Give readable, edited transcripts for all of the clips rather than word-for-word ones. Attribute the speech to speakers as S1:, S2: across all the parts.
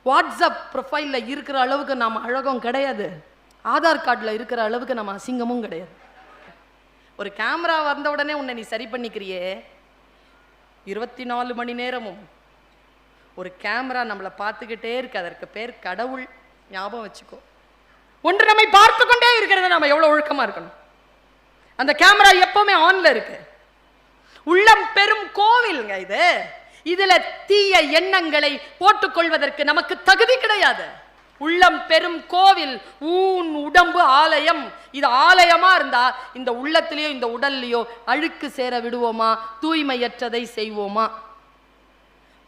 S1: WhatsApp ப்ரொஃபைலில் இருக்கிற அளவுக்கு நாம் அழகும் கிடையாது, ஆதார் கார்டில் இருக்கிற அளவுக்கு நம்ம அசிங்கமும் கிடையாது. ஒரு கேமரா வந்த உடனே உன்னை நீ சரி பண்ணிக்கிறியே, 24 மணி நேரமும் ஒரு கேமரா நம்மளை பார்த்துக்கிட்டே இருக்கு. அதற்கு பேர் கடவுள். ஞாபகம் வச்சுக்கோ. ஒன்று நம்மை பார்த்து கொண்டே இருக்கிறது. நம்ம எவ்வளோ ஒழுக்கமா இருக்கணும். அந்த கேமரா எப்பவுமே ஆன்ல இருக்கு. உள்ளம் பெரும் கோவிலுங்க இது. இதுல தீய எண்ணங்களை போட்டுக்கொள்வதற்கு நமக்கு தகுதி கிடையாது. உள்ளம் பெரும் கோவில், ஊன் உடம்பு ஆலயம். இது ஆலயமா இருந்தா இந்த உள்ளத்திலேயோ இந்த உடல்லையோ அழுக்கு சேர விடுவோமா? தூய்மையற்றதை செய்வோமா?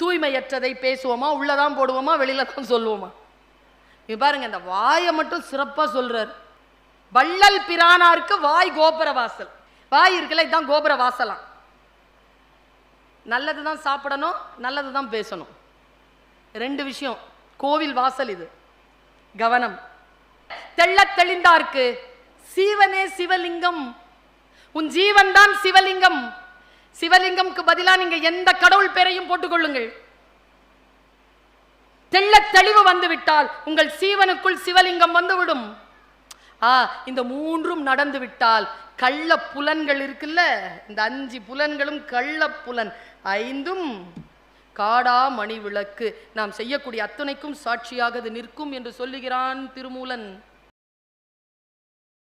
S1: தூய்மையற்றதை பேசுவோமா? உள்ளதான் போடுவோமா? வெளியில தான் சொல்லுவோமா? இது பாருங்க, இந்த வாயை மட்டும் சிறப்பா சொல்றாரு. வள்ளல் பிரானாருக்கு வாய் கோபுர வாசல். வாய் இருக்குல்ல, இதுதான் கோபுர வாசலாம். நல்லது தான் சாப்பிடணும், நல்லது தான் பேசணும். 2 விஷயம். கோவில் வாசல் இது. கவனம். தெள்ள தெளிந்தார்க்கு சீவனே சிவலிங்கம். உன் ஜீவன் தான் சிவலிங்கம். சிவலிங்கம்க்கு பதிலா நீங்க எந்த கடவுள் பேரையும் போட்டுக்கொள்ளுங்கள். தெள்ள தெளிவு வந்துவிட்டால் உங்கள் சீவனுக்குள் சிவலிங்கம் வந்துவிடும். இந்த 3ம் நடந்து விட்டால் கள்ள புலன்கள் இருக்குல்ல, இந்த 5 புலன்களும் கள்ள புலன், 5ம் காடா மணி விளக்கு நாம் செய்யக்கூடிய அத்தனைக்கும் சாட்சியாக நிற்கும் என்று சொல்லுகிறான் திருமூலன்.